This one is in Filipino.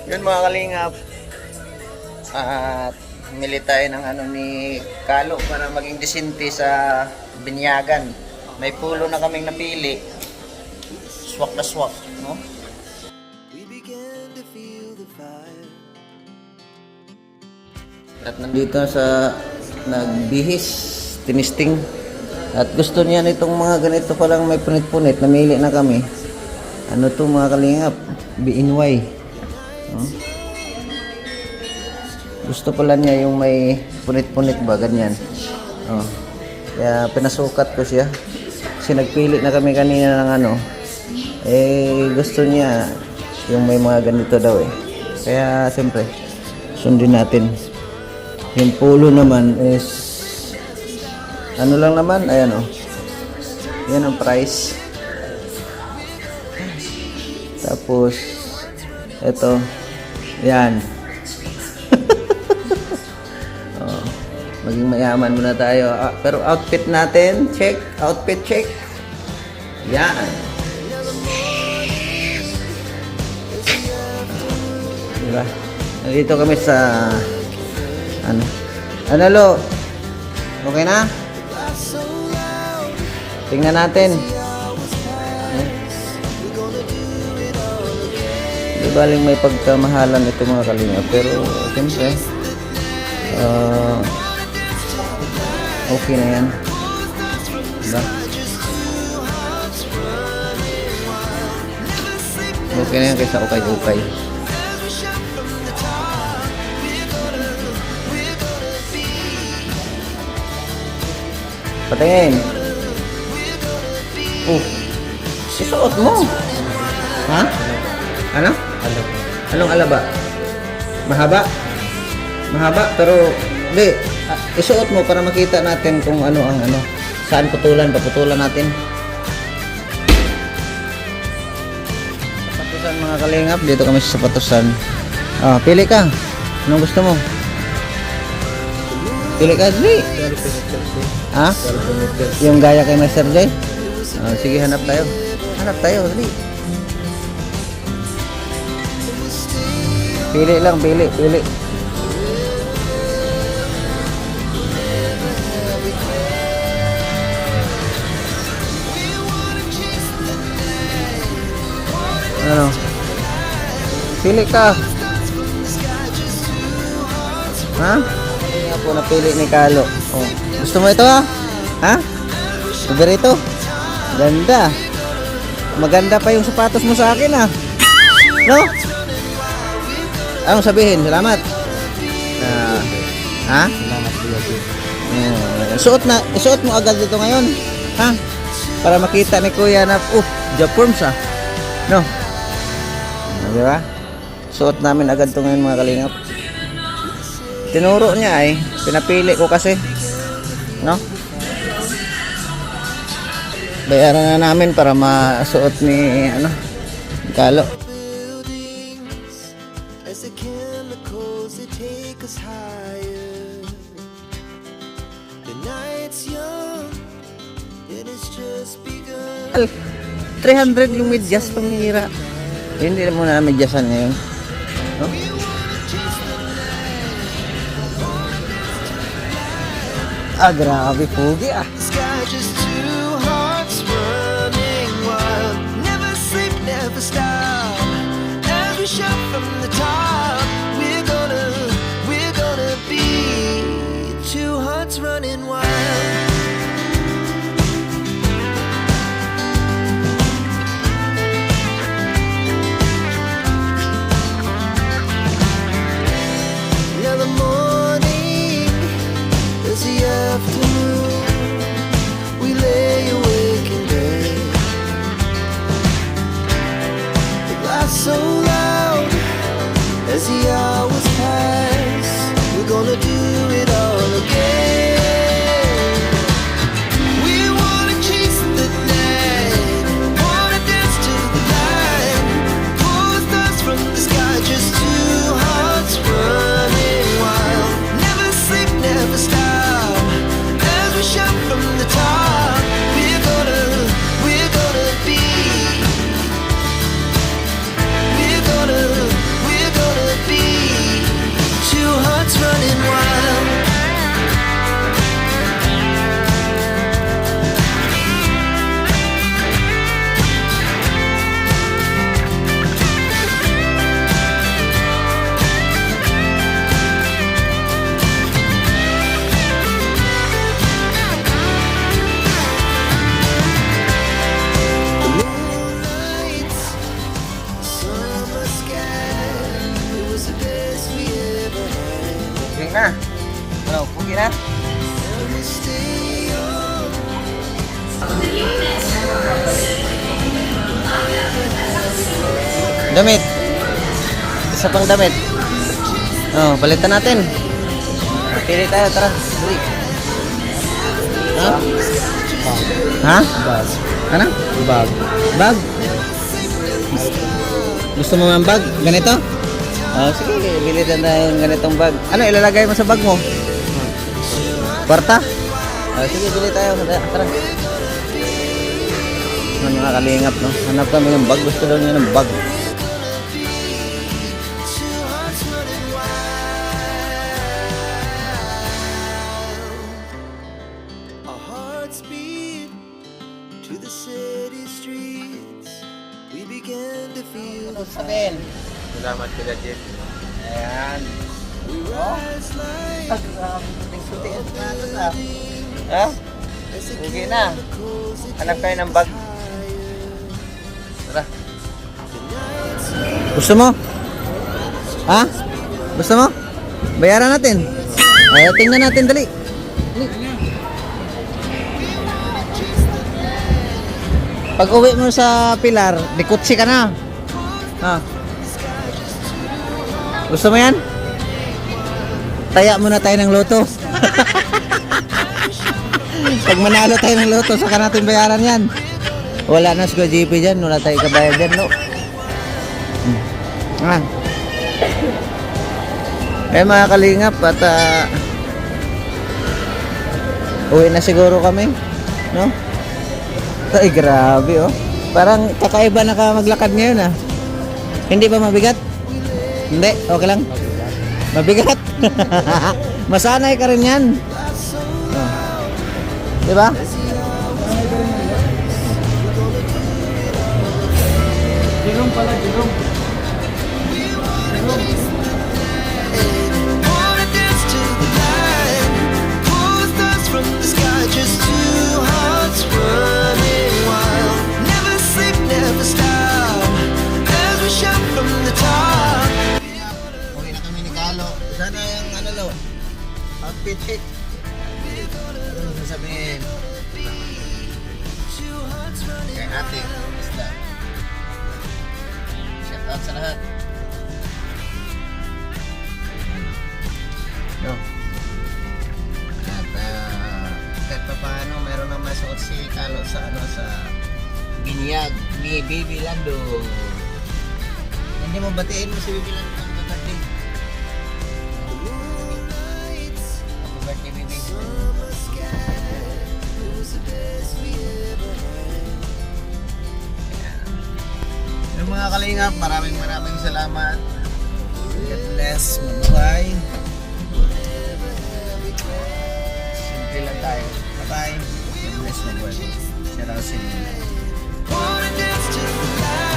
Yun mga kalingap. At mili tayo ng ano ni Kalo para maging disente sa binyagan. May pulo na kaming napili. Swak na swak, no? At nandito sa nagbihis, tinisting. At gusto niya nitong mga ganito palang may punit-punit. Namili na kami. Ano to mga kalingap? BNY. No? Gusto pala niya yung may punit-punit ba, ganyan. Oh. Kaya pinasukat ko siya. Kasi nagpili na kami kanina ng ano. Gusto niya yung may mga ganito daw eh. Kaya siyempre, sundin natin. Yung pulo naman is ano lang naman, ayan o. Yan ang price. Tapos ito, yan. Oh, maging mayaman muna tayo. Pero outfit natin, check. Outfit check. Yan. Diba? Nandito kami sa ano lo? Okay na? Tingnan natin. Di baling may pagkamahalan ito mga kalinga. Pero siyempre okay na yan. Diba? Okay na yan kaysa ukay-ukay. Patingin. Isuot mo. Ha? Ano? Anong alaba? Mahaba? Mahaba pero hindi. Isuot mo para makita natin kung ano ang ano. Saan putulan? Paputulan natin. Sapatusan mga kalingap. Dito kami sa sapatusan. Pili ka. Anong gusto mo? Pili ka, Dri. Ha? Yung gaya kay Master Jay? Sige, hanap tayo. Hanap tayo, Dri. Pili lang, pili. Ano? Pili ka. Ha? Nga po, napili ni Kalo. Gusto mo ito ha? Ha? Ito. Ganda. Maganda pa yung sapatos mo sa akin ha. No? Anong sabihin? Salamat. Ha? Isuot mo agad dito ngayon. Ha? Para makita ni Kuya na Japorms ha. No? Di ba? Suot namin agad ito ngayon mga kalingap. Tinuro niya ay pinapili ko kasi. No? Bayaran na namin para masuot ni Kalo. Al 300 yung medyas pamira. Hindi mo na medyasan ngayon. No? Grabe pogi ah. Never stop. Every shot from the top. We're gonna be two hearts running wild. Now the morning is the afternoon. We lay awake in bed. So loud as the hours pass, we're gonna do it all again. We wanna chase the night, wanna dance to the light, pull the stars from the sky, just two hearts running wild. Never sleep, never stop, as we shout from the top. We're gonna be. We're gonna scared. It was the best we ever had. Pugi na. Ano, pugi na? And we'll stay young. Damit. Isa pang damit. Oh, palitan natin. Pili tayo, tara. Dali. Ha? Ha? Bag. Ano? Bag. Bag? Gusto mo ng bag? Ganito? Oh, sige, bili na yung ganitong bag. Ano ilalagay mo sa bag mo? Kwarta? Oh, sige, bili tayo. Tara. Ano mga kalingap, no? Hanap kami ng bag. Gusto daw niya ng bag. Two hearts running wild. Our hearts beat to the city streets. We began to feel the Sabihin. Salamat kila Jeff. Ayan. we rise like Puting-puting na ito na. Ha? Pugi na. Hanap kayo ng bag. Tara. Gusto mo? Ha? Gusto mo? Bayaran natin. Ay, tingnan natin, dali. Dali. Pag uwi mo sa Pilar, dikutsi ka na. Ha? Gusto mo yan? Taya muna tayo ng loto. Pag manalo tayo ng loto, saka natin bayaran yan. Wala na sa GP dyan, wala tayo kabayad dyan, no? Ah. Eh mga kalingap, at uwi na siguro kami, no? Ay, grabe, oh. Parang kakaiba na ka maglakad ngayon, ah. Hindi ba mabigat? Hindi, okay lang. Mabigat. Masanay ka rin yan. Oh. Diba? Jerome pala, Jerome. wanna dance to the light. Pull stars from the sky, just two hearts running wild. Never sleep, never stop, as we shout from the top. Uwi na kami ni Carlo. Sana yung ano lo, outfit check. Ano sasabihin? Two hearts running Kay ate. Isla. Shout out sa lahat. No. At kahit pa paano, meron na masuot si Carlo sa ano sa binyag ni Baby Lando. Hindi mo batiin mo si Baby Lando ang birthday. moonlights. Happy birthday, baby. Summer sky, it was the best we ever had. Yung mga kalingap, maraming salamat. God bless. Mabuhay. Simple lang tayo. Bye-bye. God bless. Mabuhay. Shout out sa inyo. Wanna dance to the light.